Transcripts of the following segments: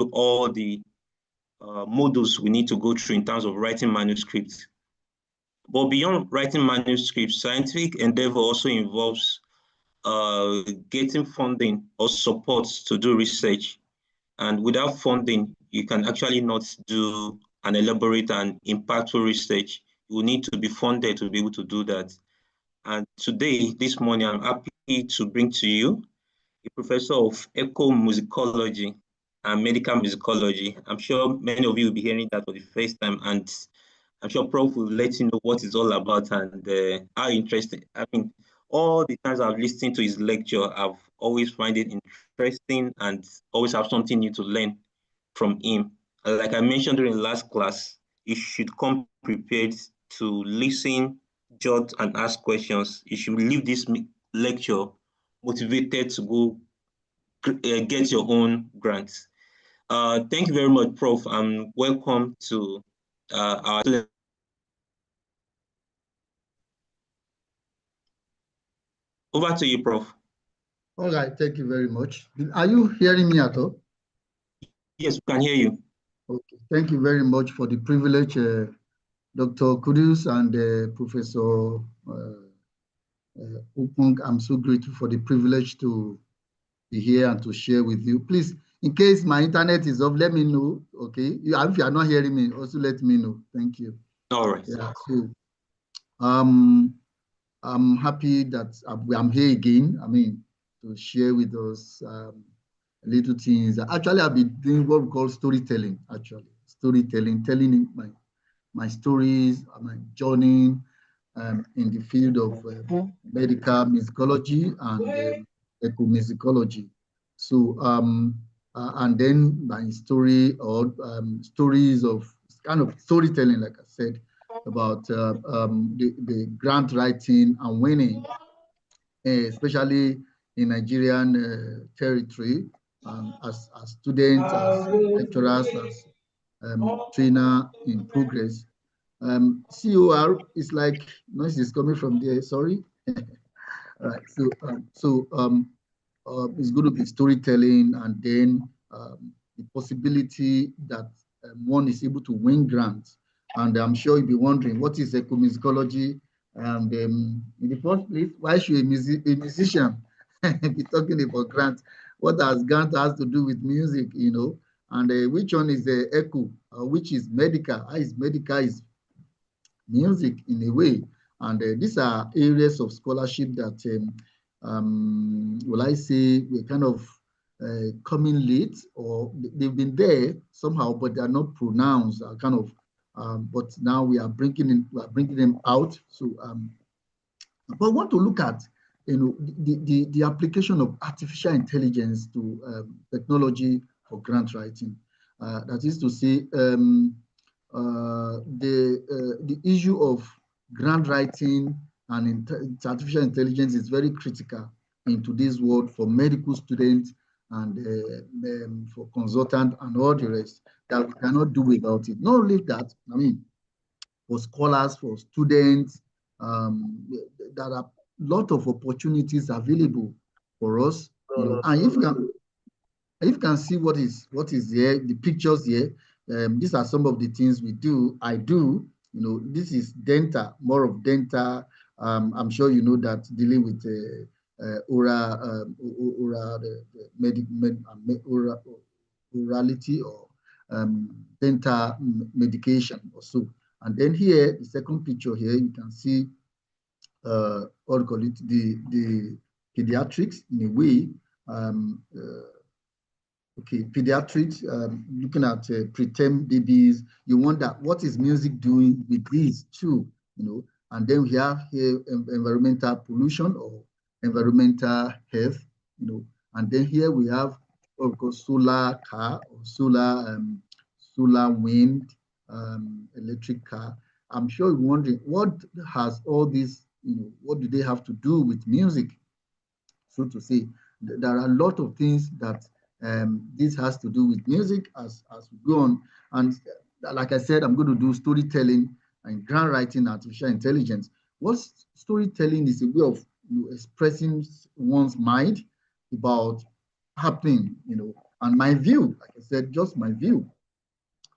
through all the modules we need to go through in terms of writing manuscripts. But beyond writing manuscripts, scientific endeavor also involves getting funding or support to do research. And without funding, you can actually not do an elaborate and impactful research. You will need to be funded to be able to do that. And today, this morning, I'm happy to bring to you a professor of echomusicology and medical musicology. I'm sure many of you will be hearing that for the first time, and I'm sure Prof will let you know what it's all about and how interesting. I mean, all the times I've listened to his lecture, I've always find it interesting and always have something new to learn from him. Like I mentioned during the last class, you should come prepared to listen, jot, and ask questions. You should leave this lecture motivated to go get your own grants. Thank you very much, Prof, and welcome to our student. Over to you, Prof. All right, thank you very much. Are you hearing me at all? Yes, we can hear you. Okay, thank you very much for the privilege, Dr. Kudus and Professor Upung. I'm so grateful for the privilege to be here and to share with you. Please, in case my internet is off, let me know, okay? If you are not hearing me, also let me know. Thank you. All right. Yeah, so I'm happy that I'm here again. I mean, to share with us little things. Actually, I've been doing what we call storytelling, actually. Storytelling, telling my stories, my journey in the field of medical musicology and echomusicology. So, and then my story or stories of kind of storytelling, like I said, about the grant writing and winning, especially in Nigerian territory, as students, as lecturers, as trainer in progress. COR is like noise is coming from there. Sorry. All right. So it's going to be storytelling, and then the possibility that one is able to win grants. And I'm sure you'll be wondering, what is echomusicology? And in the first place, why should a musician be talking about grants? What does grant has to do with music, you know? And which one is the echo? Which is medical? How is medical is music in a way? And these are areas of scholarship that, will I say, we're kind of coming late, or they've been there somehow, but they are not pronounced. Kind of, but now we are bringing them out. So, but I want to look at, you know, the application of artificial intelligence to technology for grant writing. That is to say, the issue of grant writing and artificial intelligence is very critical in today's world for medical students and for consultants and all the rest, that we cannot do without it. Not only that, I mean, for scholars, for students, there are a lot of opportunities available for us. You know, and if you can see what is there, the pictures here, these are some of the things we do. I do. You know, this is dental, more of dental. I'm sure you know that dealing with orality or dental medication or so. And then here, the second picture here, you can see what do you call it, the pediatrics in a way. Okay, pediatrics, looking at preterm babies, you wonder what is music doing with these too, you know. And then we have here environmental pollution or environmental health, you know. And then here we have what we call solar car or solar wind, electric car. I'm sure you're wondering, what has all this, you know, what do they have to do with music? So to say, there are a lot of things that this has to do with music as we go on. And like I said, I'm going to do storytelling and grant writing artificial intelligence. What storytelling is a way of, you know, expressing one's mind about happening, you know, And my view, like I said, just my view,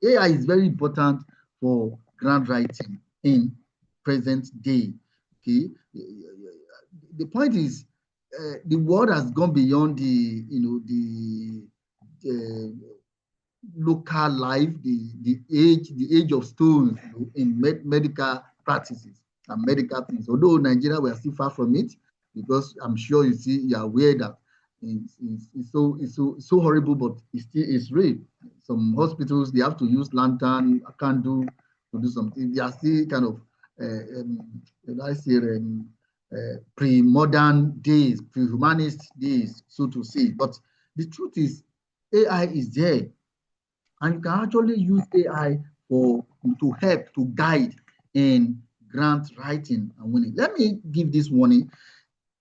AI is very important for grant writing in present day. Okay, the point is, the world has gone beyond the local life, the age of stones, in medical practices and medical things. Although Nigeria, we are still far from it, because I'm sure you're aware that it's so horrible, but it still is real. Some hospitals, they have to use lantern, candle to do something. They are still kind of, I say, pre-modern days, pre-humanist days, so to say. But the truth is, AI is there, and you can actually use AI to help, to guide in grant writing and winning. Let me give this warning.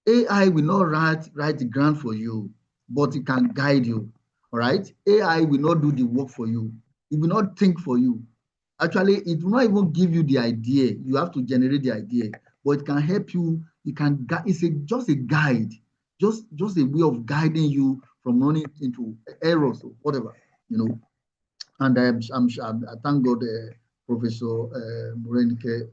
AI will not write the grant for you, but it can guide you. All right. AI will not do the work for you. It will not think for you. Actually, it will not even give you the idea. You have to generate the idea, but it can help you. It can. It's just a guide, just a way of guiding you from running into errors or whatever. And I thank God, Professor Morenike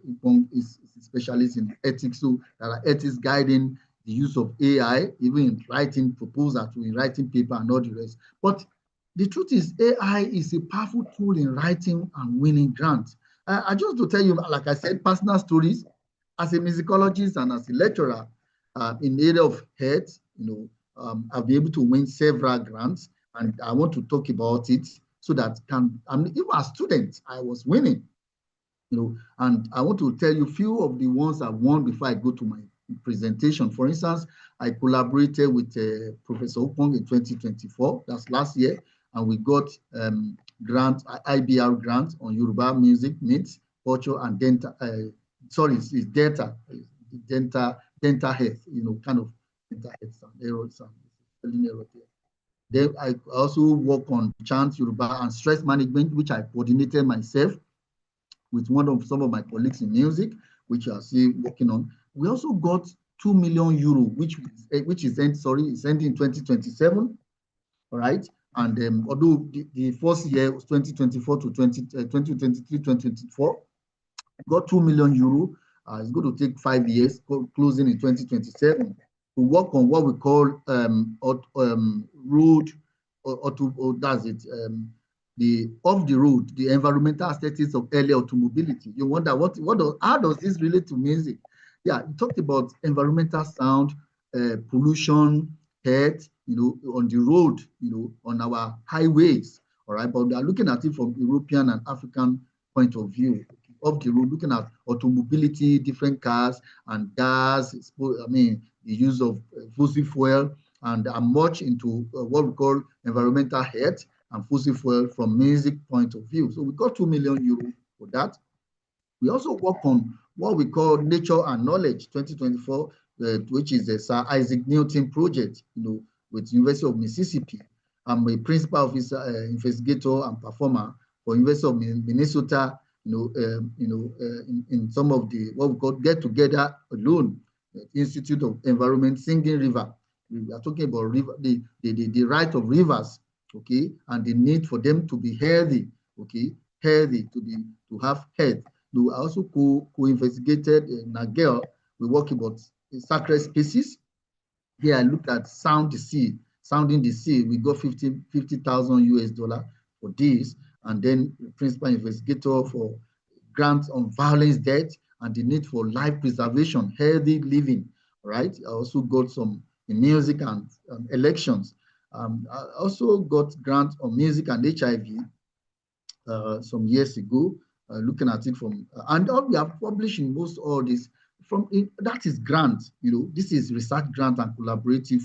is a specialist in ethics, so there are ethics guiding the use of AI, even in writing proposals, in writing paper and all the rest. But the truth is, AI is a powerful tool in writing and winning grants. I just to tell you, like I said, personal stories. As a musicologist and as a lecturer in the area of health, I've been able to win several grants, and I want to talk about it so that even as students, I was winning, and I want to tell you a few of the ones I've won before I go to my presentation. For instance, I collaborated with Professor Opong in 2024, that's last year, and we got grant, IBR grant on Yoruba music, myths, culture, and dental, it's dental health, kind of dental health and errors and spelling error there. Then I also work on chant Yoruba and stress management, which I coordinated myself with some of my colleagues in music, which are still working on. We also got 2 million euro, which is ending in 2027. All right. And although the first year was 2024 to 2023, 2024, got 2 million euro. It's going to take 5 years, closing in 2027, to work on what we call road, that's it, the off the road, the environmental aesthetics of early automobility. You wonder how does this relate to music? Yeah, it talked about environmental sound, pollution, health, on the road, on our highways. All right, but we are looking at it from European and African point of view. Off the road, looking at automobility, different cars and gas, the use of fossil fuel, and I'm much into what we call environmental health and fossil fuel from music point of view. So we got 2 million euro for that. We also work on what we call Nature and Knowledge 2024, which is the Sir Isaac Newton project, with University of Mississippi. I'm a principal officer, investigator and performer for University of Minnesota, in some of the what we call Get Together Alone, Institute of Environment, Singing River. We are talking about the right of rivers, okay, and the need for them to be healthy, okay, to have health. We also co-investigated Nagel. We work about sacred species. Here I looked at sounding the sea. We got 50,000 US dollar for this, and then principal investigator for grants on violence, death, and the need for life preservation, healthy living. All right. I also got some in music and elections. I also got grants on music and HIV some years ago, looking at it from, and all we have published in most all this that is grant. This is research grant and collaborative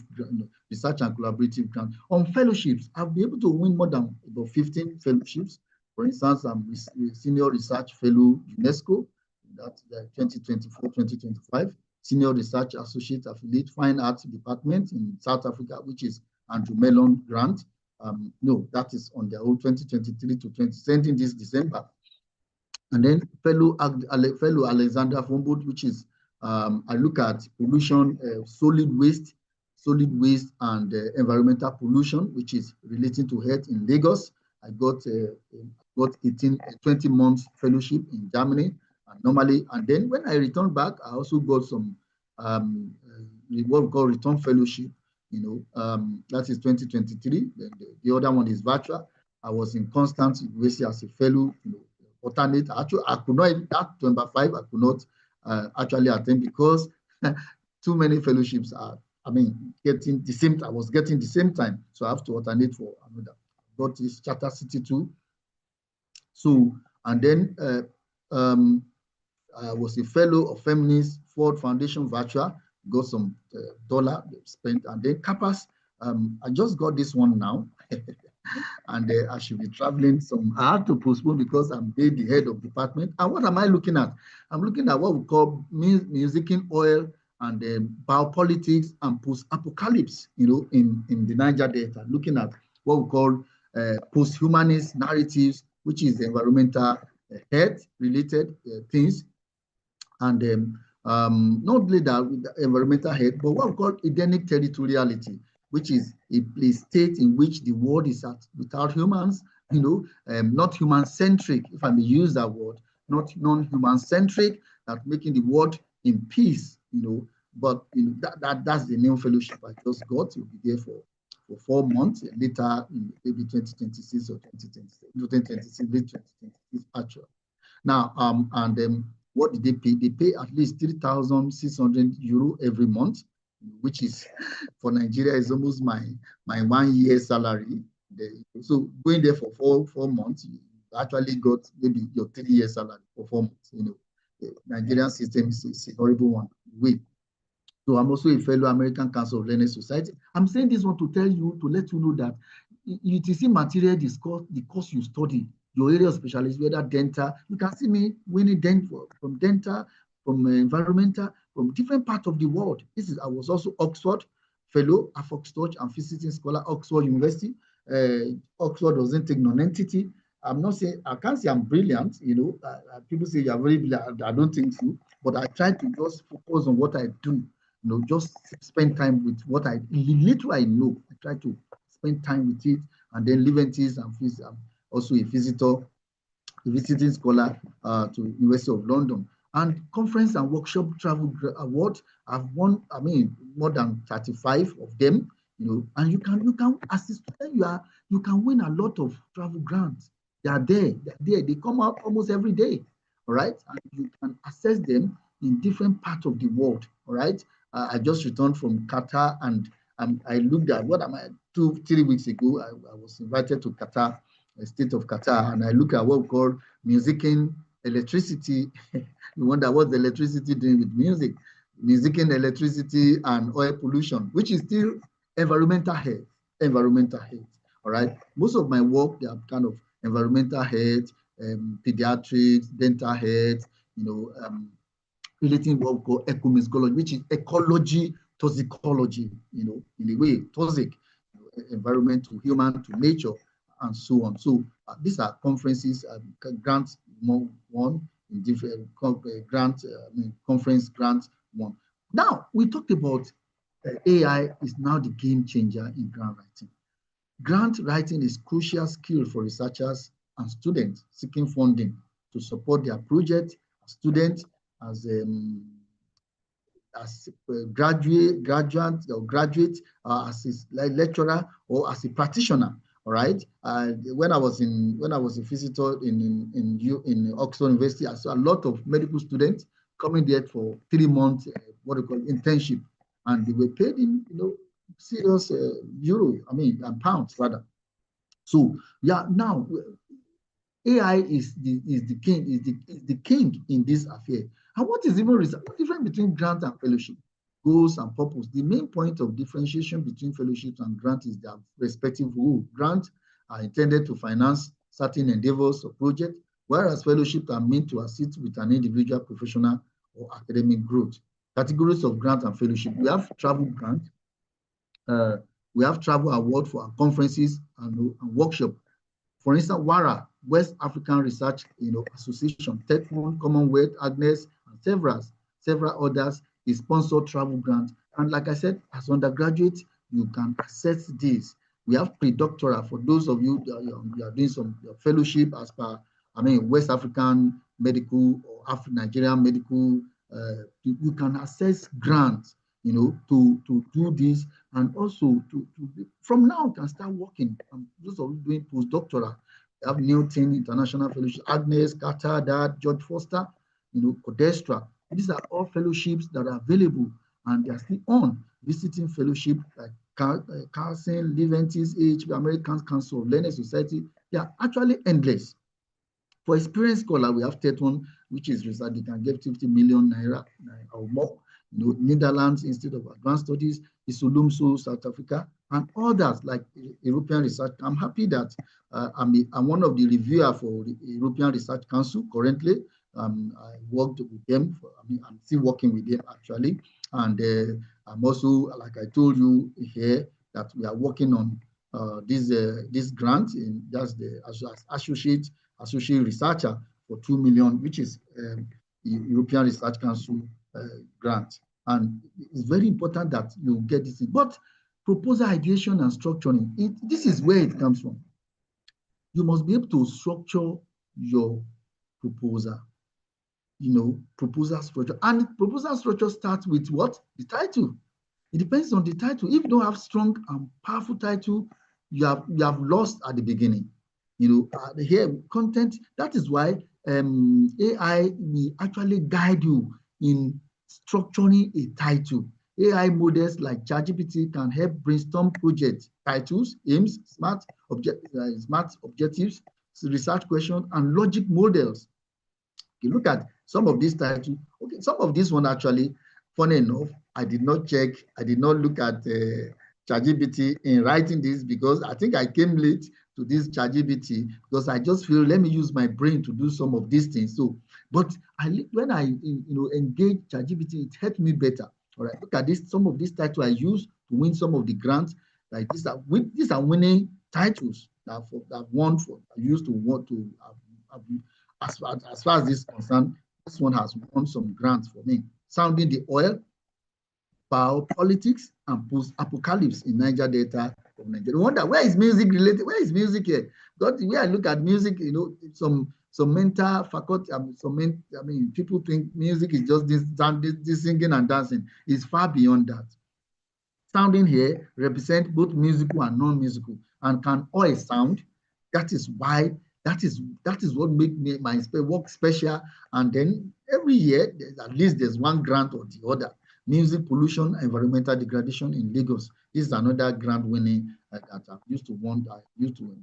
research and collaborative grant. On fellowships, I've been able to win more than about 15 fellowships. For instance, I'm a senior research fellow UNESCO, that's 2024-2025, senior research associate affiliate fine arts department in South Africa, which is Andrew Mellon grant. No, that is on their own 2023 to 2020 this December. And then fellow Alexander Humboldt, which is I look at pollution, solid waste, solid waste and environmental pollution, which is relating to health in Lagos. I got 20 months fellowship in Germany, and then when I returned back, I also got some what we call return fellowship. That is 2023. The other one is virtual. I was in Constant University as a fellow, alternate. Actually, I could not, that number 5, I could not actually attend because too many fellowships are, getting the same. I was getting the same time, so I have to alternate for another. Got this Charter City too. So, and then I was a fellow of Feminist Ford Foundation Virtual. Got some dollar spent, and then CAPAS. I just got this one now. And I should be traveling some. I had to postpone because I'm the head of department. And what am I looking at? I'm looking at what we call music in oil and biopolitics and post-apocalypse, in the Niger Delta, looking at what we call post-humanist narratives, which is environmental health-related things. And not only that, with the environmental health, but what we call Edenic territoriality, which is a state in which the world is without humans, not human-centric, if I may use that word, not non-human-centric, that making the world in peace, but that's the new fellowship I just got. You'll be there for 4 months, and later maybe 2026 or 2026, late 2026 actually. Now, what did they pay? They pay at least 3,600 euro every month, which is for Nigeria is almost my 1 year salary. So going there for four months, you actually got maybe your 3 year salary for 4 months. The Nigerian system is a horrible one. So I'm also a fellow American Council of Learned Society. I'm saying this one to let you know that UTC material discuss the course you study, your area of specialist, whether dental. You can see me winning from dental, from environmental, from different parts of the world. I was also Oxford fellow, Oxford and visiting scholar, Oxford University. Oxford doesn't take non-entity. I'm not saying, I can't say I'm brilliant, people say you're very brilliant. I don't think so, but I try to just focus on what I do, just spend time with what I know. I try to spend time with it, and then Leventis, I'm also a visiting scholar to University of London. And conference and workshop travel awards, I've won, more than 35 of them, and you can as a student, you can win a lot of travel grants. They are there, they come out almost every day, all right? And you can access them in different parts of the world, all right? I just returned from Qatar, and I looked at 2-3 weeks ago, I was invited to Qatar, the state of Qatar, and I look at what we call music in electricity. You wonder what the electricity doing with music. Music in electricity and oil pollution, which is still environmental health. All right. Most of my work, they are kind of environmental health, pediatrics, dental health, relating what we call ecomusicology, which is ecology, toxicology, in a way, toxic, environment to human to nature, and so on. So these are conferences, grants one in different conference grants one. Now we talked about AI is now the game changer in grant writing. Grant writing is crucial skill for researchers and students seeking funding to support their project. Students as graduate, as a lecturer, or as a practitioner. All right. When I was a visitor in Oxford University, I saw a lot of medical students coming there for 3 months, what we call internship, and they were paid in serious and pounds rather. So yeah, now AI is the king in this affair. And what is even different between grant and fellowship? Goals and purpose. The main point of differentiation between fellowship and grant is their respective role. Grants are intended to finance certain endeavors or projects, whereas fellowships are meant to assist with an individual, professional, or academic growth. Categories of grant and fellowship. We have travel grant. We have travel award for our conferences and workshop. For instance, WARA, West African Research Association, TechOne, Commonwealth, Agnes, and several others is sponsored travel grant And like I said, as undergraduate, you can access this. We have pre-doctoral for those of you that you are doing some fellowship as per, I mean, West African medical or Nigerian medical. You can access grants, to do this, and also from now you can start working. Those of you doing postdoctoral, we have Newton International Fellowship, Agnes, Carter, Dad, George Foster, Codestra. These are all fellowships that are available, and they are still on. Visiting fellowship like Carlson, Leventis, AHP, American Council of Learned Society, they are actually endless. For experienced scholar, we have TET1, which is research, they can get 50 million naira or more. Netherlands Institute of Advanced Studies, Isulumso, South Africa, and others like European Research. I'm happy that I'm one of the reviewers for the European Research Council currently. I worked with them. I'm still working with them actually. And I'm also, like I told you here, that we are working on this grant, that's the associate researcher for 2 million, which is the European Research Council grant. And it's very important that you get this in. But proposal ideation and structuring, this is where it comes from. You must be able to structure your proposal, proposal structure. And proposal structure starts with what? The title. It depends on the title. If you don't have strong and powerful title, you have lost at the beginning. Here, content, that is why AI will actually guide you in structuring a title. AI models like ChatGPT can help brainstorm project titles, aims, smart objectives, research questions, and logic models. You look at some of these titles. Okay, some of this one actually, funny enough, I did not look at ChatGPT in writing this, because I think I came late to this ChatGPT, because I just feel, let me use my brain to do some of these things. So, but when I engage ChatGPT, it helped me better. All right, look at this. Some of these titles I use to win some of the grants. Like these are winning titles that I've won for. I used to want to. As far as this is concerned, this one has won some grants for me. Sounding the Oil, Biopolitics, and Post-Apocalypse in Niger Delta of Nigeria. I wonder, where is music related? Where is music here? Because the way I look at music, some mental faculty, people think music is just this singing and dancing. It's far beyond that. Sounding here represent both musical and non-musical, and can oil sound. That is what makes my work special. And then every year, at least there's one grant or the other. Music pollution, environmental degradation in Lagos. This is another grant winning that I used to want. I used to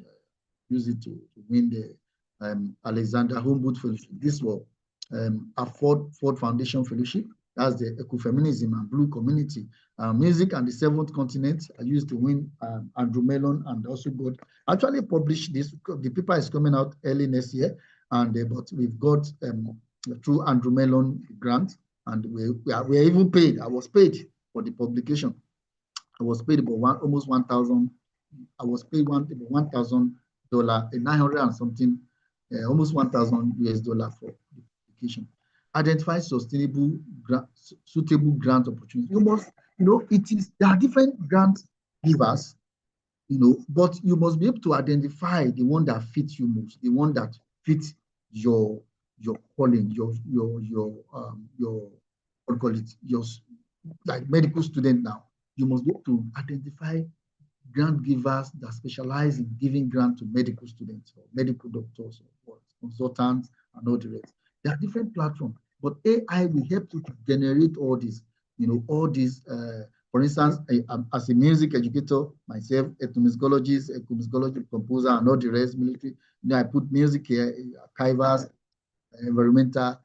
use it to win the Alexander Humboldt Fellowship. This was a Ford Foundation Fellowship. That's the Ecofeminism and Blue Community. Music and the Seventh Continent. I used to win Andrew Mellon, and also got actually published this. The paper is coming out early next year, and but we've got through Andrew Mellon grant, and we are even paid. I was paid for the publication. I was paid about almost 1,000. I was paid $1,000, 900 and something, almost $1,000 for the publication. Identify sustainable, suitable grant opportunities. You must, there are different grant givers, but you must be able to identify the one that fits you most, the one that fits your calling, your what call it, your, like medical student now. You must be able to identify grant givers that specialize in giving grant to medical students or medical doctors or consultants and all the rest. There are different platforms, but AI will help you to generate all these, all these. For instance, as a music educator, myself, ethnomusicology composer, and all the rest, military, I put music here, archivers, environmental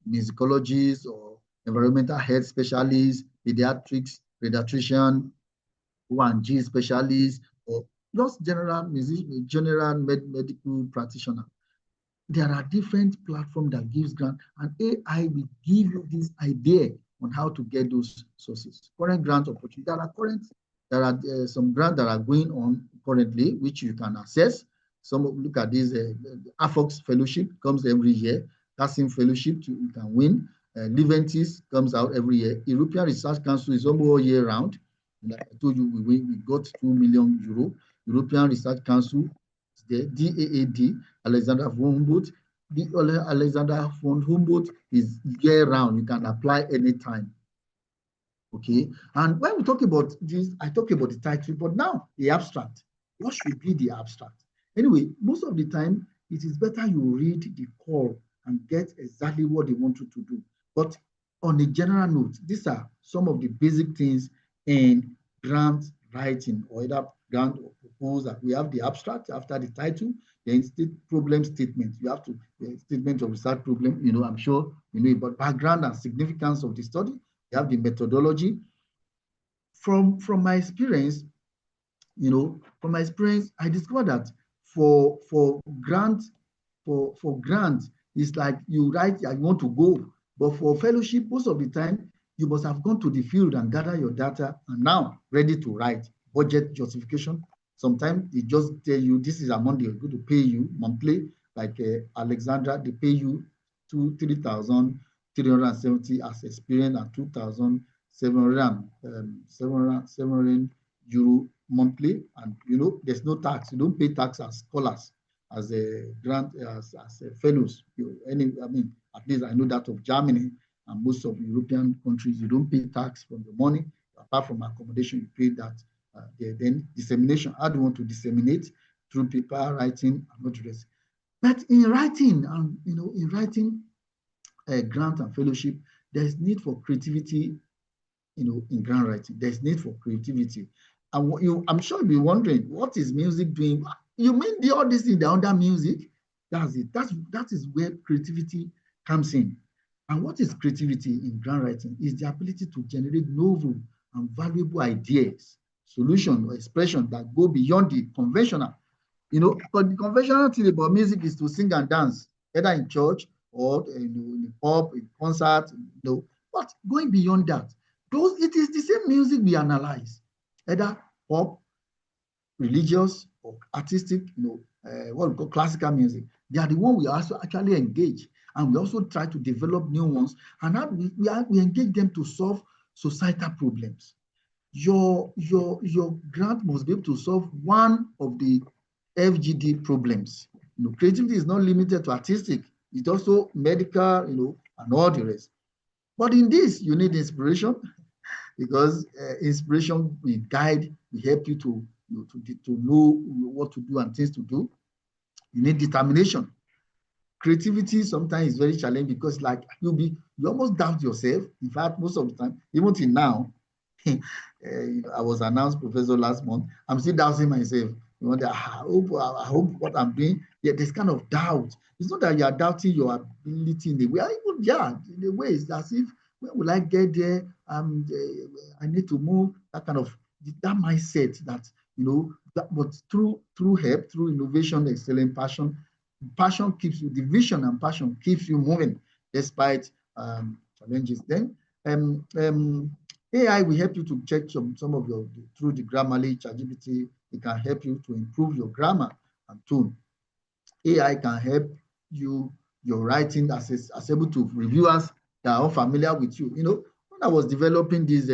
musicologists, or environmental health specialists, pediatrics, pediatrician, O&G specialists, or just general medical practitioner. There are different platforms that gives grant, and AI will give you this idea on how to get those sources. Current grant opportunities. There are some grants that are going on currently, which you can access. Look at this. AFOX fellowship comes every year. Casting fellowship you can win. Leventis comes out every year. European Research Council is almost all year round. Like I told you, we got 2 million euro. European Research Council, the DAAD, Alexander von Humboldt. The Alexander von Humboldt is year round. You can apply anytime. Okay. And when we talk about this, I talk about the title, but now the abstract. What should be the abstract? Anyway, most of the time, it is better you read the call and get exactly what they want you to do. But on a general note, these are some of the basic things in grant writing, or either grant or proposal. We have the abstract after the title, then problem statement. You have to, statement of research problem, I'm sure you know about background and significance of the study. You have the methodology. From my experience, I discovered that for grant, it's like you write, you want to go. But for fellowship, most of the time, you must have gone to the field and gather your data and now ready to write. Budget justification. Sometimes they just tell you this is amount they're going to pay you monthly. Like Alexandra, they pay you 3,370 as experience and 2,700 euro monthly. And there's no tax. You don't pay tax as scholars, as a grant, as a fellows. At least I know that of Germany and most of European countries, you don't pay tax from the money. Apart from accommodation, you pay that. Then dissemination. How do you want to disseminate? Through paper, writing, and not the rest. But in writing, grant and fellowship, there is need for creativity. In grant writing, there's need for creativity. And I'm sure you'll be wondering, what is music doing? You mean all this in the under music? That's it. That is where creativity comes in. And what is creativity in grant writing? Is the ability to generate novel and valuable ideas, solutions, or expressions that go beyond the conventional. But the conventional thing about music is to sing and dance, either in church or in pub, in concert. But going beyond that, it is the same music we analyze, either pop, religious, or artistic, what we call classical music. They are the one we also actually engage, and we also try to develop new ones, and we engage them to solve societal problems. Your grant must be able to solve one of the FGD problems. Creativity is not limited to artistic; it's also medical, and all the rest. But in this, you need inspiration, because inspiration will guide, will help you to know what to do and things to do. You need determination. Creativity sometimes is very challenging, because like you almost doubt yourself. In fact, most of the time, even till now, I was announced professor last month. I'm still doubting myself. I hope what I'm doing. Yeah, there's kind of doubt. It's not that you are doubting your ability in the way. In the way it's as if, when will I get there? I need to move. That kind of mindset that but through help, through innovation, excellent passion keeps you. The vision and passion keeps you moving despite challenges. Then AI will help you to check some of your through the Grammarly, ChatGPT. It can help you to improve your grammar and tone. AI can help you your writing as able to reviewers that are unfamiliar with you. When I was developing this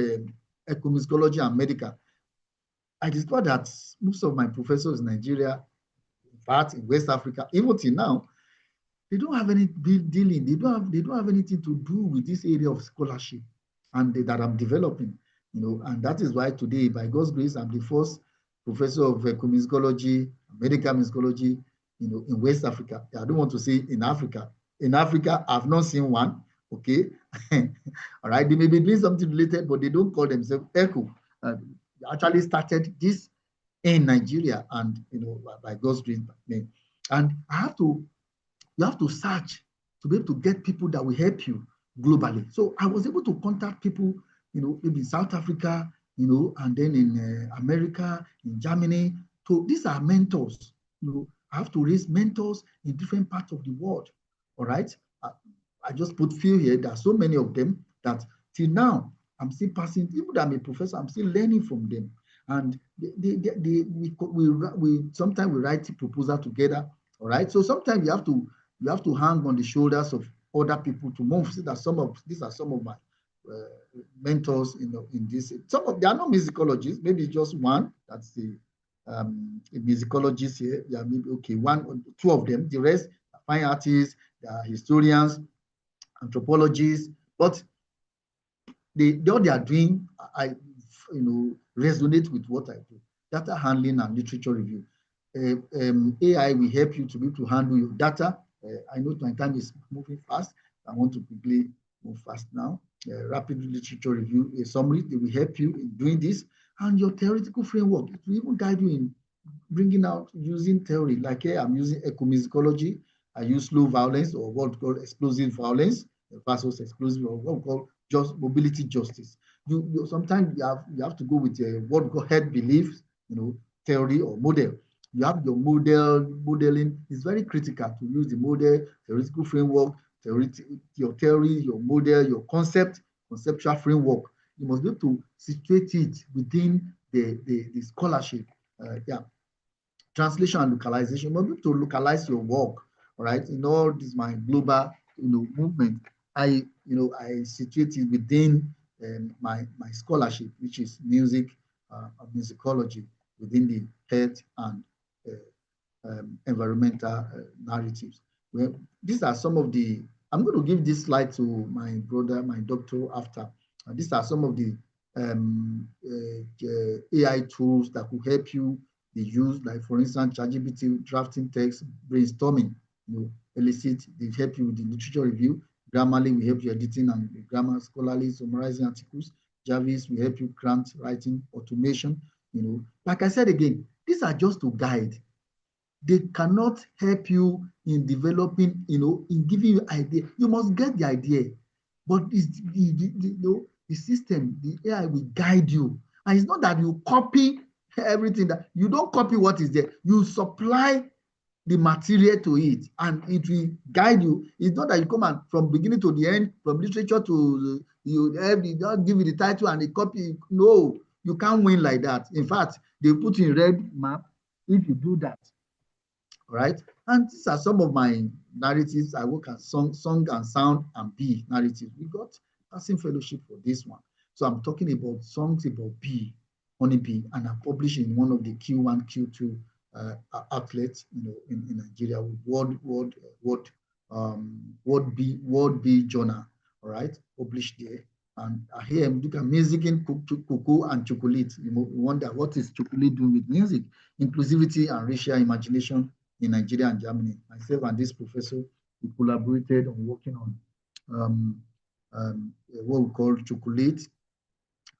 ecomusicology and medical, I discovered that most of my professors in Nigeria, in fact, in West Africa, even till now, they don't have any dealing. They don't have anything to do with this area of scholarship and that I'm developing. And that is why today, by God's grace, I'm the first professor of ecomusicology, medical musicology, in West Africa. I don't want to say in Africa. In Africa, I've not seen one. Okay, all right. They may be doing something related, but they don't call themselves ECHO. They actually started this in Nigeria, and by God's grace. And you have to search to be able to get people that will help you globally. So I was able to contact people, maybe in South Africa, and then in America, in Germany. So these are mentors. I have to raise mentors in different parts of the world. All right. I just put few here. There are so many of them that till now I'm still passing. Even though I'm a professor, I'm still learning from them. And we sometimes we write a proposal together. All right. So sometimes you have to hang on the shoulders of other people to move. See that these are some of my mentors in this. They are not musicologists, maybe just one. That's the a musicologist here. Yeah, maybe okay, one or two of them. The rest are fine artists, they are historians, anthropologists, but what they are doing, I resonate with what I do. Data handling and literature review. AI will help you to be able to handle your data. I know my time is moving fast. I want to quickly move fast now. Rapid literature review, a summary, they will help you in doing this. And your theoretical framework, it will even guide you in bringing out using theory. Like here, I'm using ecomusicology. I use slow violence, or what we call explosive violence versus explosive, or what we call just mobility justice. Sometimes you have to go with what we call head beliefs, theory or model. You have your modeling. It's very critical to use the model, theoretical framework, your theory, your model, your conceptual framework. You must be able to situate it within the scholarship. Yeah. Translation and localization. You must be able to localize your work. All right. In all this my global movement, I situate it within my scholarship, which is music and musicology within the health and environmental narratives. Well, these are some of the, I'm going to give this slide to my brother, my doctor after. These are some of the AI tools that could help you be used, like for instance, ChatGPT, drafting text, brainstorming, elicit, they help you with the literature review. Grammarly will help you editing and grammar, scholarly summarizing articles. Jarvis will help you grant writing, automation. Like I said again, these are just to guide. They cannot help you in developing, in giving you idea. You must get the idea, but the system, the AI will guide you. And it's not that you copy everything, that you don't copy what is there. You supply the material to it, and it will guide you. It's not that you come and from beginning to the end, from literature to you just give you the title and the copy. No, you can't win like that. In fact, they put in red map if you do that. All right. And these are some of my narratives. I work as song and sound and B narrative. We got passing fellowship for this one. So I'm talking about songs about bee, honey bee, and I publish in one of the Q1, Q2 outlets, in Nigeria with Word Bee Journal. All right, published there. And here I'm looking at music in cocoa and chocolate. You wonder what is chocolate doing with music, inclusivity and racial imagination in Nigeria and Germany. Myself and this professor, we collaborated on working on what we call chocolate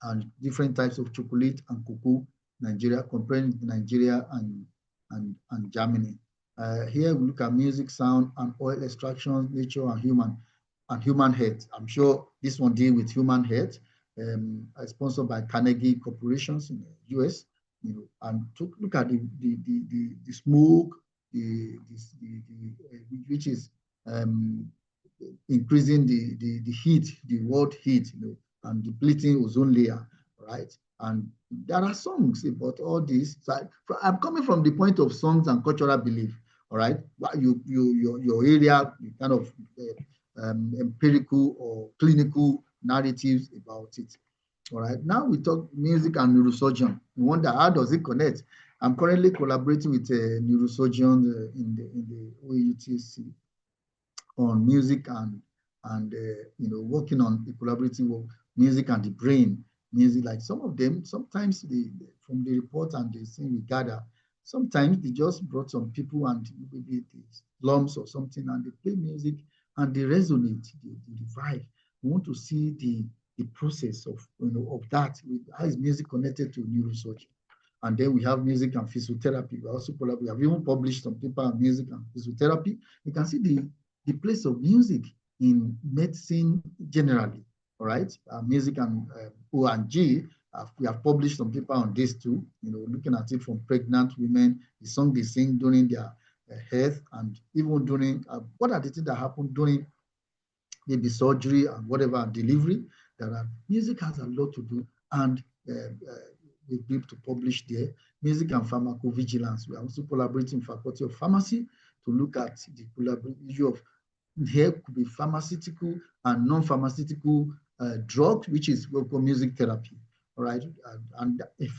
and different types of chocolate and cocoa, Nigeria, comparing Nigeria and Germany. Here we look at music, sound, and oil extraction, nature, and human health. I'm sure this one deals with human health, sponsored by Carnegie Corporations in the US. And to look at the smoke, which is increasing the heat, the world heat, and depleting ozone layer, right? And there are songs about all this. So I'm coming from the point of songs and cultural belief, all right? Your area, kind of empirical or clinical narratives about it. All right, now we talk music and neurosurgeon. You wonder, how does it connect? I'm currently collaborating with a neurosurgeon in the OUTC on music and working on a collaborative work, music and the brain. Music, like some of them, sometimes from the report and the thing we gather, sometimes they just brought some people and maybe the slums or something, and they play music and they resonate, they vibe. We want to see the process of that. How is music connected to neurosurgery? And then we have music and physiotherapy. We have even published some paper on music and physiotherapy. You can see the place of music in medicine generally. All right, music and O and G. We have published some paper on this too. Looking at it from pregnant women, the song they sing during their health, and even during what are the things that happen during maybe surgery and whatever delivery. Music has a lot to do, and we'll be able to publish there. Music and pharmacovigilance. We are also collaborating with Faculty of Pharmacy to look at the issue of here could be pharmaceutical and non-pharmaceutical drugs, which is what we call music therapy. All right, and if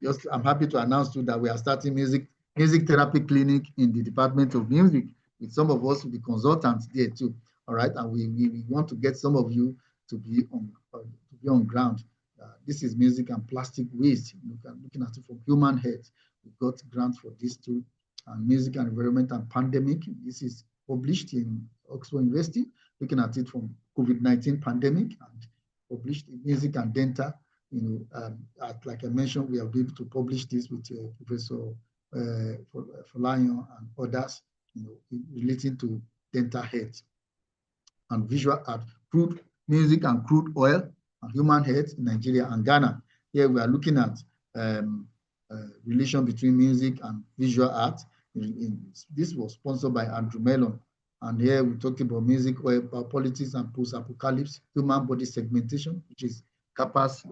just I'm happy to announce too that we are starting music therapy clinic in the Department of Music. With some of us will be consultants there too. All right, and we want to get some of you to be on ground. This is music and plastic waste. Looking at it from human health. We got grants for this too. And music and environment and pandemic. This is published in Oxford University. Looking at it from COVID-19 pandemic and published in music and dental. Like I mentioned, we have been able to publish this with Professor Folayan and others, relating to dental health and visual art, crude music and crude oil and human health in Nigeria and Ghana. Here we are looking at relation between music and visual art. This was sponsored by Andrew Mellon. And here we talked about music, oil, politics and post-apocalypse, human body segmentation, which is CAPA's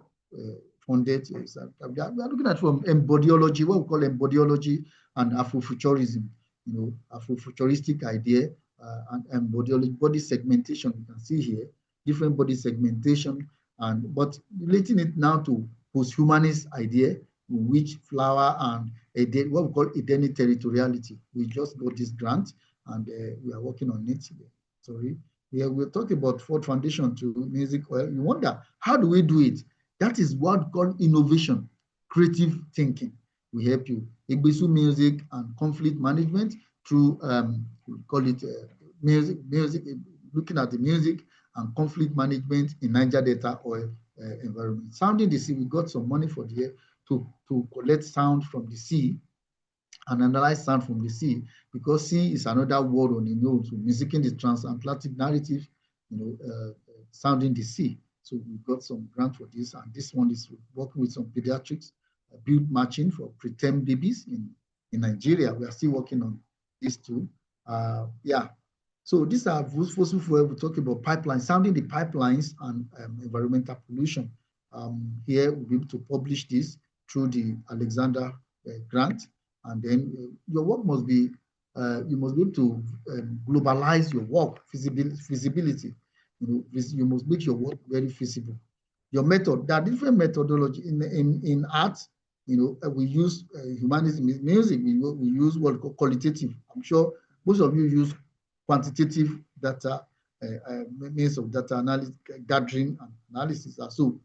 funded. We are looking at from embodiology, what we call embodiology and Afrofuturism, Afrofuturistic idea and embodiology, body segmentation. You can see here different body segmentation, but relating it now to post-humanist idea, which flower and what we call identity territoriality. We just got this grant and we are working on it. Sorry. We'll talk about Ford Foundation to music. Well, you wonder, how do we do it? That is what we call innovation, creative thinking. We help you. Igbisu music and conflict management through, we call it music, looking at the music and conflict management in Niger Delta oil environment. Sounding the sea, we got some money for the year to collect sound from the sea and analyze sound from the sea, because sea is another word on the node, so musicking the transatlantic narrative, sounding the sea. So we got some grant for this, and this one is working with some pediatrics, build matching for preterm babies in Nigeria. We are still working on this too. Yeah. So these are fossil fuel. We talk about pipelines, sounding the pipelines and environmental pollution. Here we'll be able to publish this through the Alexander grant, and then your work must be, you must be able to globalize your work, feasibility. You must make your work very feasible. Your method, there are different methodology in art. We use humanism, music. We use what we call qualitative. I'm sure most of you use quantitative data, means of data analysis, gathering and analysis. So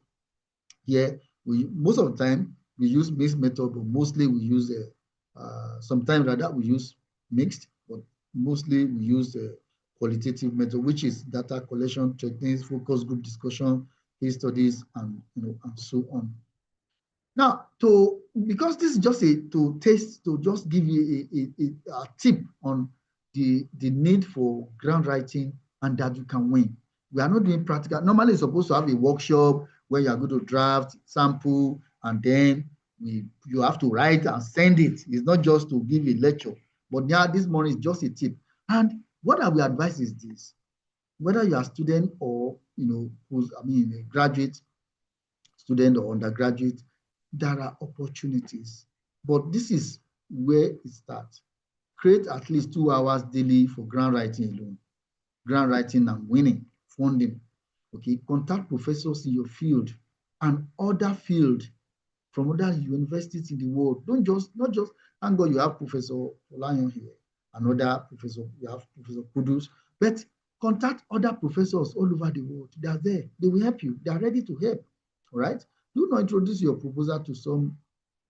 here, most of the time we use mixed method, but mostly we use sometimes rather we use mixed, but mostly we use qualitative method, which is data collection techniques, focus group discussion, case studies, and and so on. Now, because this is just to just give you a tip on the need for grant writing and that you can win. We are not doing practical. Normally, it's supposed to have a workshop where you are going to draft, sample, and then you have to write and send it. It's not just to give a lecture. But now this morning is just a tip. And what I will advise is this: whether you are a student or a graduate student or undergraduate, there are opportunities. But this is where it starts. Create at least 2 hours daily for grant writing alone. Grant writing and winning, funding. Okay, contact professors in your field and other field from other universities in the world. Not just, thank God you have Professor Olayan here, another professor, you have Professor Kudus, but contact other professors all over the world. They are there. They will help you. They are ready to help. All right? Do not introduce your proposal to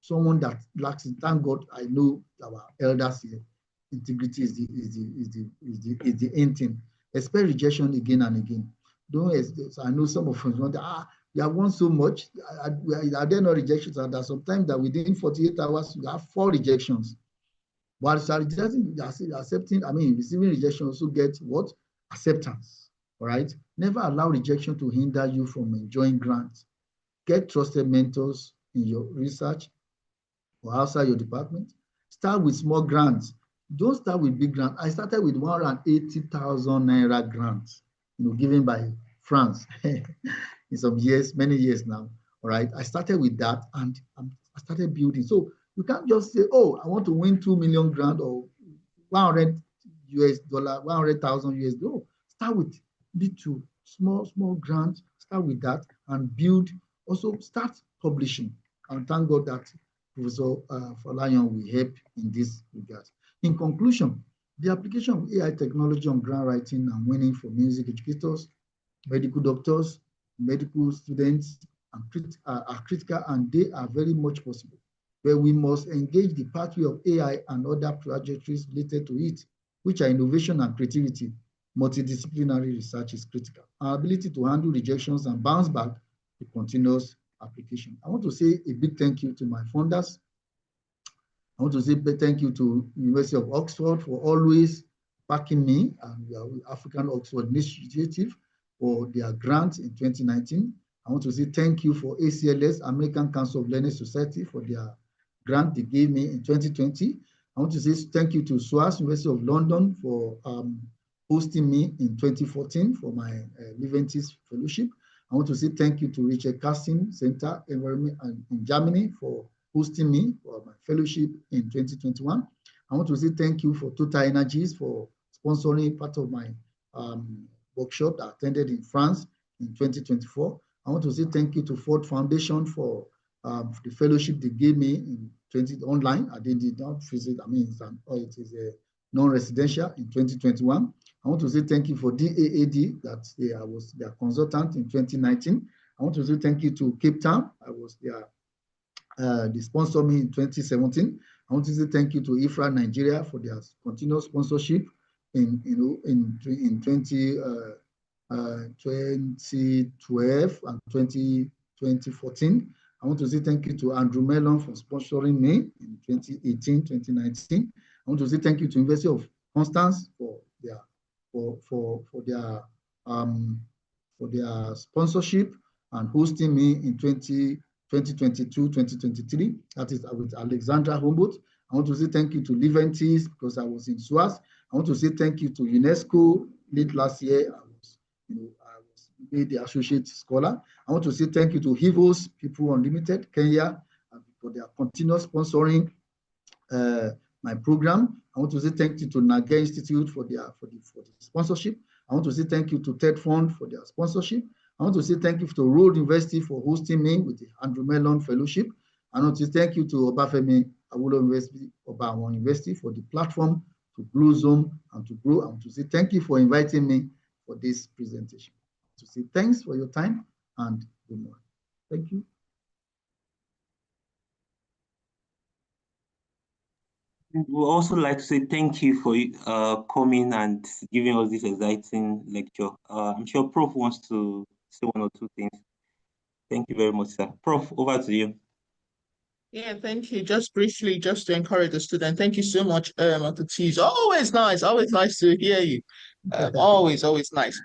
someone that lacks it. Thank God I know our elders here. Integrity is the end thing. Expect rejection again and again. I know some of us want you have won so much. Are there no rejections? And there's sometimes that within 48 hours you have 4 rejections. While receiving rejection also get what? Acceptance. All right. Never allow rejection to hinder you from enjoying grants. Get trusted mentors in your research or outside your department. Start with small grants. Don't start with big grants. I started with 180,000 naira grants, given by France in some years, many years now. All right. I started with that and I started building. So you can't just say, oh, I want to win 2 million grant or 100. US dollar, 100,000 US dollar. Start with little, small grants, start with that and build. Also start publishing. And thank God that Professor Falayan will help in this regard. In conclusion, the application of AI technology on grant writing and winning for music educators, medical doctors, medical students are critical, and they are very much possible. But we must engage the pathway of AI and other trajectories related to it, which are innovation and creativity. Multidisciplinary research is critical. Our ability to handle rejections and bounce back to continuous application. I want to say a big thank you to my funders. I want to say thank you to University of Oxford for always backing me and the African Oxford Initiative for their grant in 2019. I want to say thank you for ACLS, American Council of Learning Society, for their grant they gave me in 2020. I want to say thank you to SOAS, University of London, for hosting me in 2014 for my Leventis Fellowship. I want to say thank you to Richard Casting Center Environment in Germany for hosting me for my fellowship in 2021. I want to say thank you for Total Energies for sponsoring part of my workshop that I attended in France in 2024. I want to say thank you to Ford Foundation for the fellowship they gave me in online. I did not visit, it is a non-residential in 2021. I want to say thank you for DAAD, that I was their consultant in 2019. I want to say thank you to Cape Town. I was their they sponsored me in 2017. I want to say thank you to IFRA Nigeria for their continuous sponsorship in 2012 and 2014. I want to say thank you to Andrew Mellon for sponsoring me in 2018, 2019. I want to say thank you to University of Constance for their sponsorship and hosting me in 2022, 2023. That is with Alexandra Humboldt. I want to say thank you to Leventis because I was in SOAS. I want to say thank you to UNESCO. Late last year, I was made the associate scholar. I want to say thank you to HIVOS, People Unlimited, Kenya, for their continuous sponsoring my program. I want to say thank you to Naga Institute for the sponsorship. I want to say thank you to TED Fund for their sponsorship. I want to say thank you to Road University for hosting me with the Andrew Mellon Fellowship. I want to say thank you to Obafemi Awolowo University, Obawan University for the platform to blossom and to grow. I want to say thank you for inviting me for this presentation. To say thanks for your time and good morning. Thank you. We would also like to say thank you for coming and giving us this exciting lecture. I'm sure Prof wants to say one or two things. Thank you very much, sir. Prof, over to you. Yeah, thank you. Just briefly, just to encourage the student, thank you so much, Dr. T. It's always nice to hear you. Always nice.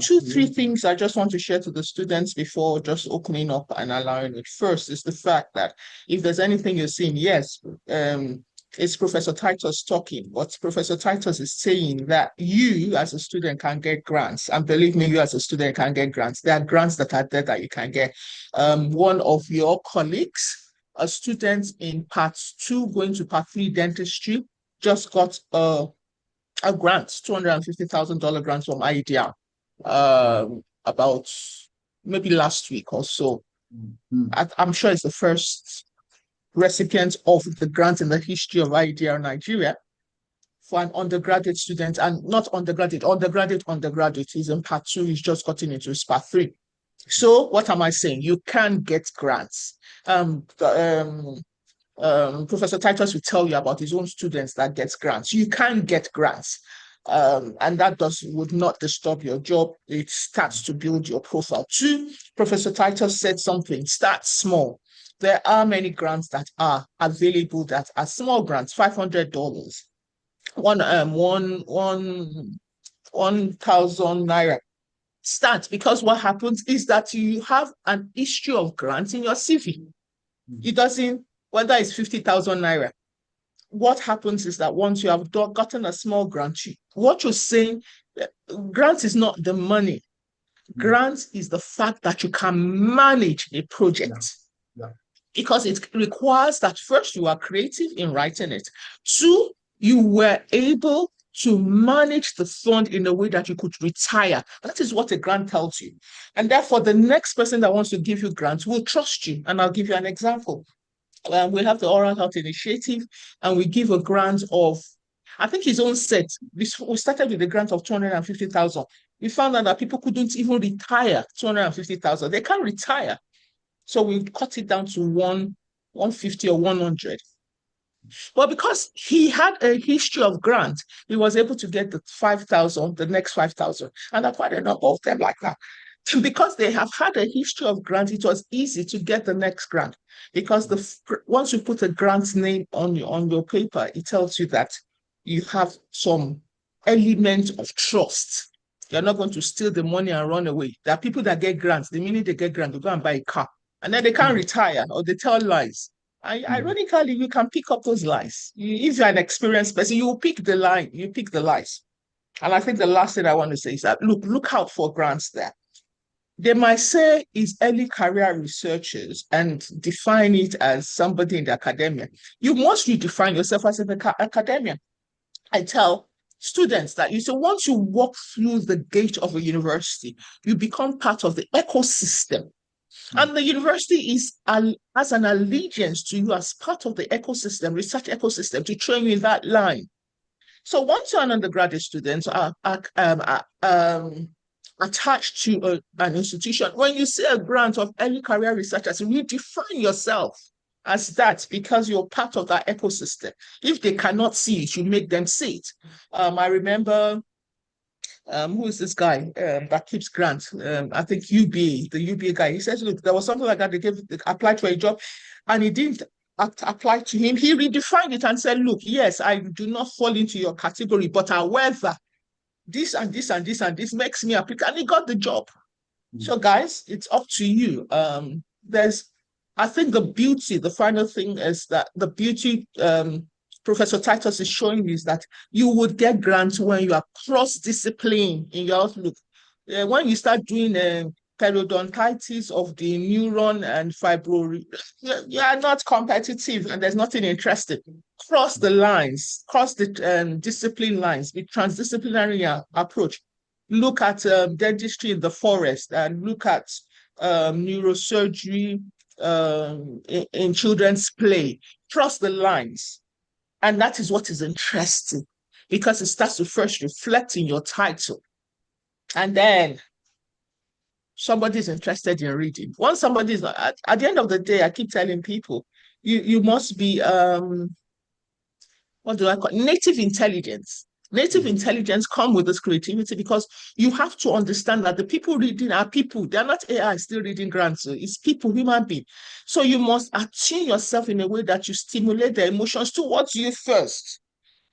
Three things I just want to share to the students before just opening up and allowing it. First is the fact that if there's anything you're seeing, yes, it's Professor Titus talking. What Professor Titus is saying that you as a student can get grants, and believe me, you as a student can get grants. There are grants that are there that you can get. One of your colleagues, a student in part 2 going to part 3 dentistry, just got a grant, $250,000 grant from IEDR about maybe last week or so. I'm sure it's the first recipient of the grant in the history of IEDR Nigeria for an undergraduate student, and not undergraduate. He's in part 2, he's just gotten into his part 3. So what am I saying? You can get grants. Professor Titus will tell you about his own students that gets grants. You can get grants. And that would not disturb your job. It starts to build your profile. 2, Professor Titus said something, start small. There are many grants that are available that are small grants, $500, 1,000 naira. Start, because what happens is that you have an history of grants in your CV. It doesn't, whether it's 50,000 naira. What happens is that once you have gotten a small grant, what you're saying, grants is not the money. Grants is the fact that you can manage a project. Because it requires that first you are creative in writing it. 2, you were able to manage the fund in a way that you could retire. That is what a grant tells you. And therefore, the next person that wants to give you grants will trust you. And I'll give you an example. We have the Oral Health Initiative, and we give a grant of, I think his own set. We started with a grant of 250,000. We found out that people couldn't even retire 250,000. They can't retire. So we cut it down to 150 or 100. But because he had a history of grant, he was able to get the 5,000, the next 5,000. And there are quite a number of them like that. Because they have had a history of grant, it was easy to get the next grant. Because once you put a grant name on your paper, it tells you that you have some element of trust. You're not going to steal the money and run away. There are people that get grants. The minute they get grants, they go and buy a car. And then they can't retire, or they tell lies. Ironically, you can pick up those lies. If you're an experienced person, you will pick the lie, you pick the lies. And I think the last thing I want to say is that look out for grants there. They might say it's early career researchers and define it as somebody in the academia. You must redefine yourself as an academia. I tell students that once you walk through the gate of a university, you become part of the ecosystem. And the university has an allegiance to you as part of the ecosystem, research ecosystem, to train you in that line. So once you're an undergraduate student, attached to an institution, when you see a grant of early career researchers, redefine yourself as that, because you're part of that ecosystem. If they cannot see it, you make them see it. I remember, who is this guy that keeps grants? I think UBA, the UBA guy. He says, look, there was something like that. They applied for a job and he didn't apply to him. He redefined it and said, look, yes, I do not fall into your category, but however, this and this and this and this makes me applicant, and he got the job. So guys, it's up to you. I think the final thing is that the beauty Professor Titus is showing you is that you would get grants when you are cross-discipline in your outlook. When you start doing periodontitis of the neuron and fibro, you are not competitive and there's nothing interesting. Cross the lines, cross the discipline lines, the transdisciplinary approach. Look at dentistry in the forest and look at neurosurgery in children's play. Cross the lines. And that is what is interesting, because it starts to first reflect in your title. And then somebody is interested in reading. Once somebody is, at the end of the day, I keep telling people, you must be, what do I call it? Native intelligence. Native intelligence comes with this creativity, because you have to understand that the people reading are people. They're not AI still reading grants. It's people, human beings. So you must attune yourself in a way that you stimulate their emotions towards you first.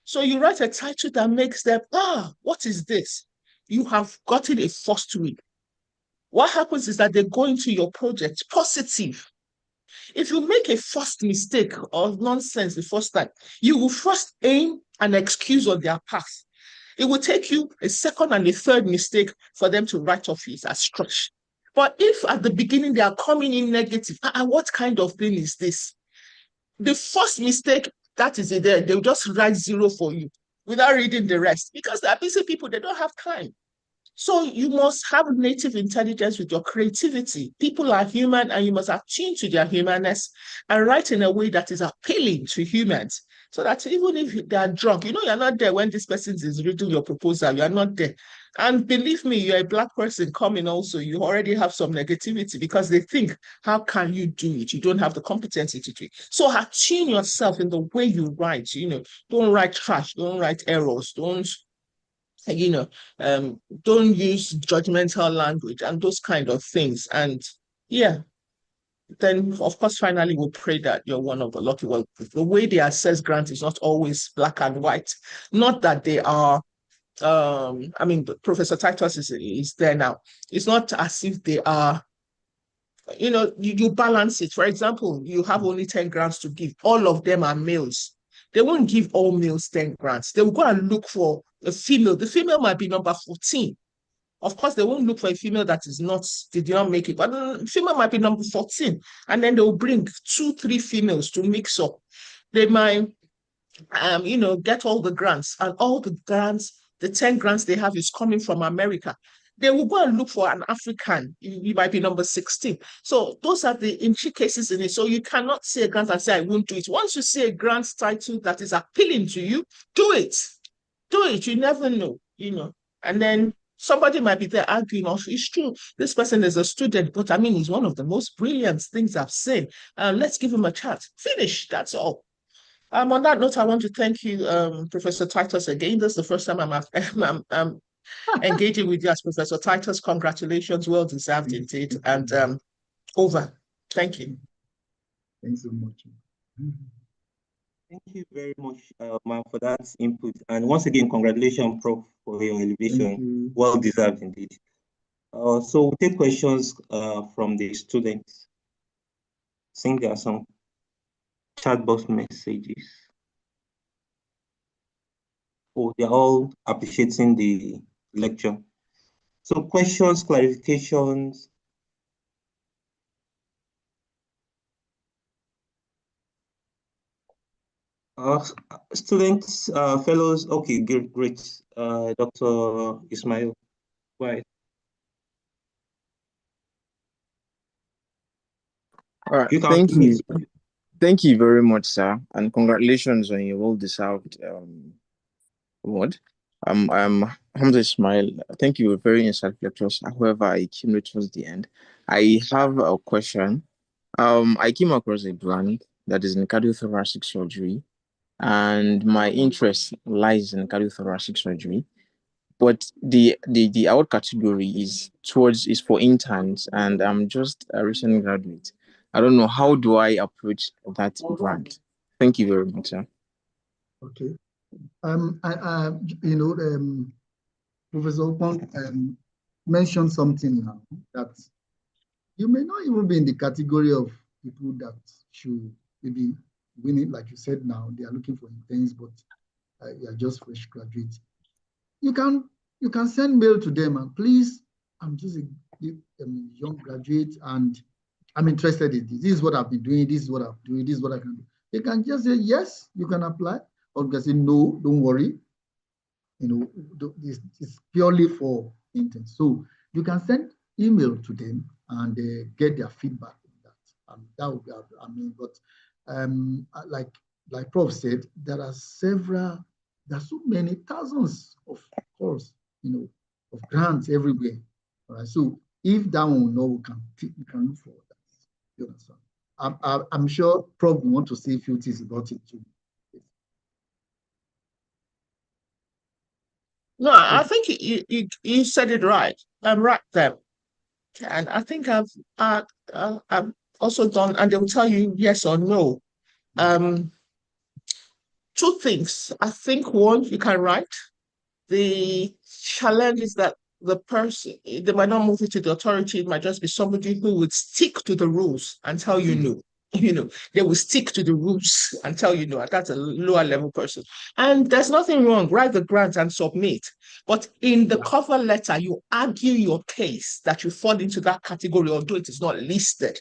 So you write a title that makes them, what is this? You have gotten a first read. What happens is that they go into your project positive. If you make a first mistake or nonsense the first time, you will first aim an excuse on their path. It will take you a second and a third mistake for them to write off it as stretch. But if at the beginning they are coming in negative, what kind of thing is this? The first mistake, that is it there. They'll just write 0 for you without reading the rest, because they're busy people, they don't have time. So you must have native intelligence with your creativity. People are human and you must attune to their humanness and write in a way that is appealing to humans, so that even if they are drunk, you're not there when this person is reading your proposal, you're not there. And believe me, you're a Black person coming also, you already have some negativity, because they think, how can you do it? You don't have the competency to do it. So attune yourself in the way you write. Don't write trash, don't write errors, don't use judgmental language and those kind of things. And then of course, finally, we'll pray that you're one of the lucky ones. The way they assess grants is not always black and white. Not that they are, Professor Titus is there now. It's not as if they are, you balance it. For example, you have only 10 grants to give. All of them are males. They won't give all males 10 grants. They will go and look for a female. The female might be number 14. Of course, they won't look for a female that did not make it, but the female might be number 14. And then they will bring 2-3 females to mix up. They might get all the grants, and all the grants, the 10 grants they have is coming from America. They will go and look for an African. You might be number 16. So those are the intricacies in it. So you cannot see a grant and say, I won't do it. Once you see a grant title that is appealing to you, do it. Do it. You never know. And then somebody might be there arguing, oh, it's true. This person is a student, but I mean, he's one of the most brilliant things I've seen. Let's give him a chance. Finish. That's all. On that note, I want to thank you, Professor Titus, again. This is the first time I'm engaging with you as Professor Titus. Congratulations, well deserved indeed. And over. Thank you. Thanks so much. Thank you very much, ma'am, for that input. And once again, congratulations, Prof, for your elevation. Well deserved indeed. So we'll take questions from the students. I think there are some chat box messages. Oh, they're all appreciating the lecture. So questions, clarifications. Students, fellows, okay, great. Dr. Ismail, go ahead. All right, thank you. Thank you very much, sir, and congratulations on your well-deserved award. I'm Hamza Ismail. Thank you, very insightful lectures. However, I came late towards the end. I have a question. I came across a grant that is in cardiothoracic surgery, and my interest lies in cardiothoracic surgery. But the award category is for interns, and I'm just a recent graduate. I don't know, how do I approach that grant? Thank you very much, sir. Okay. Professor Okon mentioned something now that you may not even be in the category of people that should maybe win it. Like you said now, they are looking for interns, but you are just fresh graduates. You can send mail to them and please, I'm just a young graduate and I'm interested in this. This is what I've been doing. This is what I'm doing. This is what I can do. They can just say, yes, you can apply. Or you can say, no, don't worry. It's purely for interns. So you can send email to them and get their feedback on that. That would be, but like Prof said, there are so many thousands of course, of grants everywhere. All right. So if that one we can look for that. You understand? I'm sure Prof will want to say a few things about it too. No, I think you said it right. I'm right there, and I think I've also done, and they'll tell you yes or no. Two things. I think one, you can write. The challenge is that the person, they might not move it to the authority. It might just be somebody who would stick to the rules and tell you no. They will stick to the rules and tell you no. And that's a lower level person. And there's nothing wrong. Write the grant and submit. But in the cover letter, you argue your case that you fall into that category, although it is not listed.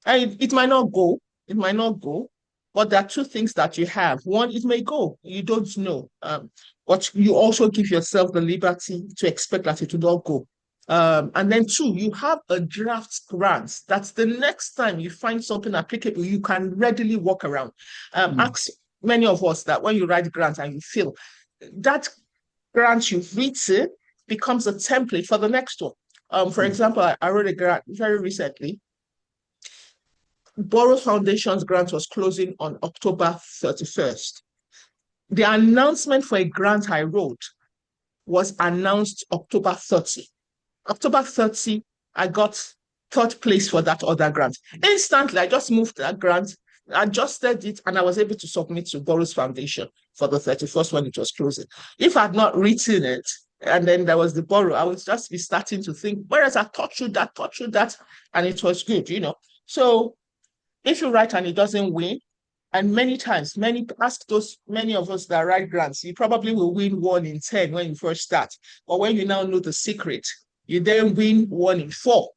And it might not go. It might not go. But there are two things that you have. One, it may go. You don't know. But you also give yourself the liberty to expect that it will not go. And then two, you have a draft grant. That's the next time you find something applicable, you can readily walk around. Ask many of us that when you write grants and you fail, that grant you've written becomes a template for the next one. For example, I wrote a grant very recently. Borough Foundation's grant was closing on October 31st. The announcement for a grant I wrote was announced October 30. October 30, I got third place for that other grant. Instantly, I just moved that grant, adjusted it, and I was able to submit to Borough's Foundation for the 31st when it was closing. If I had not written it, and then there was the Borough, I would just be starting to think, whereas I thought through that, and it was good, So if you write and it doesn't win, and many times, many of us that write grants, you probably will win 1 in 10 when you first start. But when you now know the secret, you then win 1 in 4.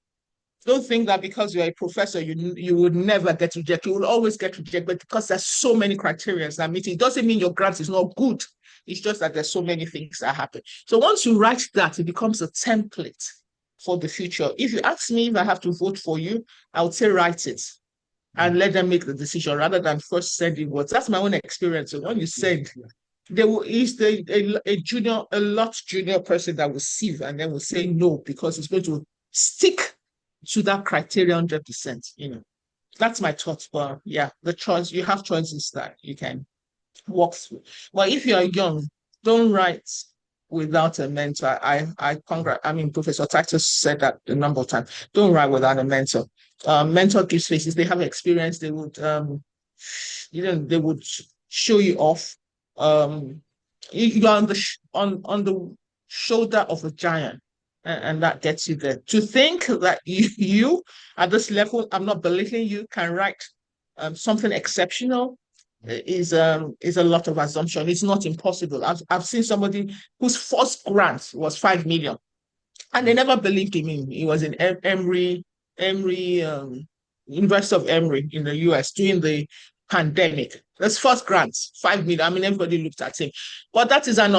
Don't think that because you're a professor, you would never get rejected. You will always get rejected, but because there's so many criteria that meet, it doesn't mean your grant is not good. It's just that there's so many things that happen. So once you write that, it becomes a template for the future. If you ask me if I have to vote for you, I would say write it and let them make the decision rather than first sending words. That's my own experience. So when you send, there is a lot junior person that will sieve and then will say no because it's going to stick to that criteria 100%. That's my thoughts. But yeah, the choice, you have choices that you can walk through. But if you are young, don't write without a mentor. I mean, Professor Titus said that a number of times. Don't write without a mentor. Mentor gives faces. They have experience. They would, they would show you off. You're on the shoulder of a giant, and that gets you there. To think that you at this level, I'm not belittling you, can write something exceptional is a lot of assumption. It's not impossible. I've seen somebody whose first grant was 5 million, and they never believed him in. He was in Emory, University of Emory in the US during the pandemic. His first grant, 5 million. I mean, everybody looked at him, but that is an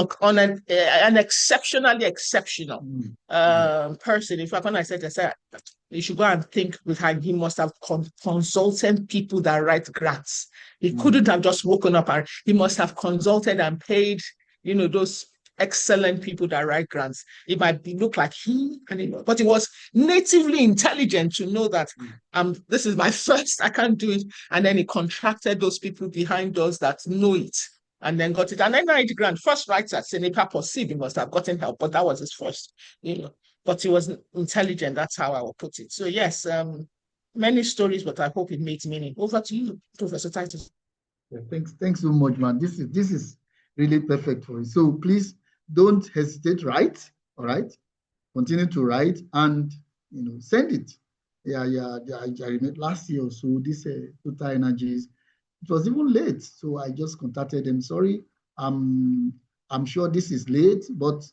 exceptionally exceptional person. In fact, when I said you should go and think behind. He must have consulted people that write grants. He couldn't have just woken up and he must have consulted and paid, those excellent people that write grants. It might look like but he was natively intelligent to know that this is my first, I can't do it. And then he contracted those people behind us that know it and then got it. And then I grant first writer, Seneca Possible, he must have gotten help, but that was his first, but he was intelligent. That's how I will put it. So yes, many stories, but I hope it makes meaning. Over to you, Professor Titus. Yeah, thanks so much, man. This is really perfect for you. So please don't hesitate, write, all right? Continue to write and, send it. Yeah. I remember last year or so, this Total Energies, it was even late. So I just contacted them. Sorry, I'm sure this is late, but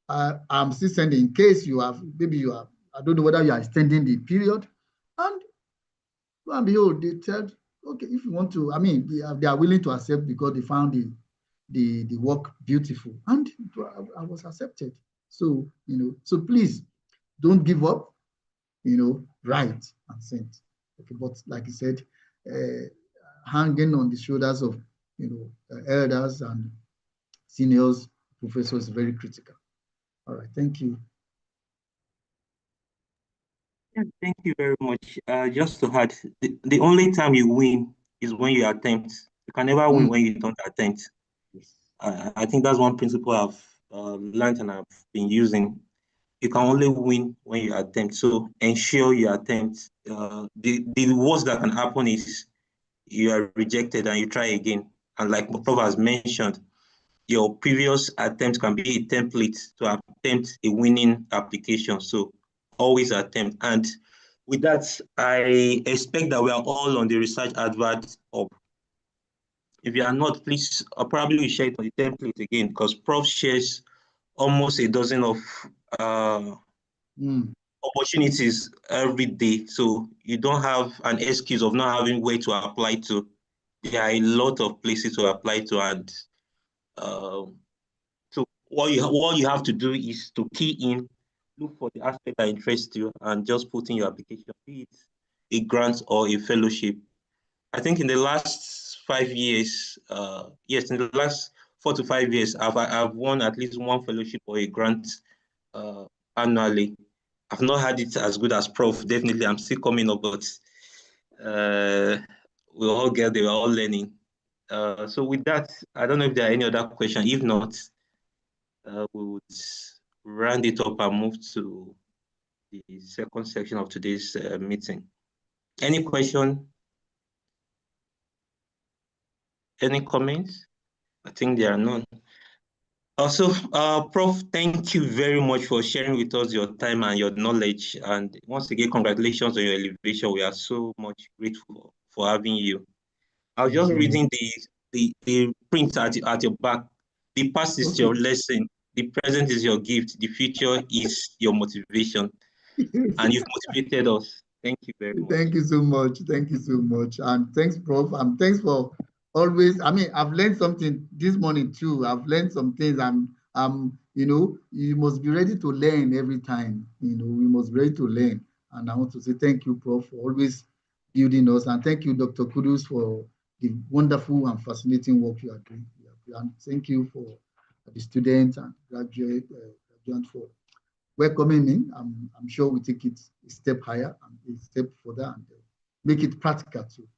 I'm still sending in case I don't know whether you are extending the period. And lo and behold, they said, okay, if you want to, I mean, they are willing to accept because they found the work beautiful, and I was accepted. So, so please don't give up, write and send. Okay, but like you said, hanging on the shoulders of, elders and seniors, professors, is very critical. All right, thank you. Yeah, thank you very much. Just to add, the only time you win is when you attempt. You can never win when you don't attempt. Yes. I think that's one principle I've learned and I've been using. You can only win when you attempt. So ensure you attempt. The worst that can happen is you are rejected and you try again. And like Prof has mentioned, your previous attempt can be a template to attempt a winning application. So always attempt. And with that, I expect that we are all on the research advert hub. If you are not, please probably will share it on the template again, because Prof shares almost a dozen of opportunities every day. So you don't have an excuse of not having where to apply to. There are a lot of places to apply to, and so what you have to do is to key in, look for the aspect that interests you, and just put in your application, be it a grant or a fellowship. I think in the last 5 years, in the last 4 to 5 years, I've won at least one fellowship or a grant annually. I've not had it as good as Prof. Definitely, I'm still coming up, but we all get there, we're all learning. So with that, I don't know if there are any other questions. If not, we would round it up and move to the second section of today's meeting. Any question? Any comments? I think there are none. Also, Prof, thank you very much for sharing with us your time and your knowledge. And once again, congratulations on your elevation. We are so much grateful for having you. I was just reading the print at your back. The past is your lesson. The present is your gift. The future is your motivation. And you've motivated us. Thank you very much. Thank you so much. Thank you so much. And thanks, Prof. And thanks for always, I mean, I've learned something this morning too. I've learned some things. You know, you must be ready to learn every time. You know, we must be ready to learn. And I want to say thank you, Prof, for always building us. And thank you, Dr. Kudus, for the wonderful and fascinating work you are doing. And thank you for the students and graduates for welcoming me. I'm sure we take it a step higher and a step further and make it practical too.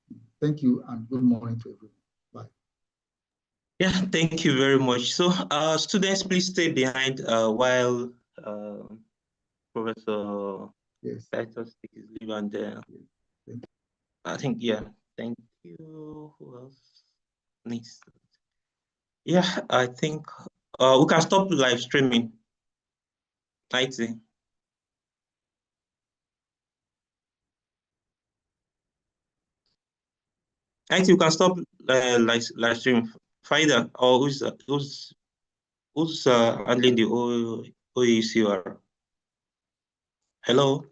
Thank you and good morning to everyone. Bye. Yeah, thank you very much. So, students, please stay behind while Professor Titus takes his leave, and I think, yeah, thank you. Who else needs? Yeah, I think we can stop live streaming. IT. IT, you can stop live stream. Faida, or who's handling the OECR? Hello.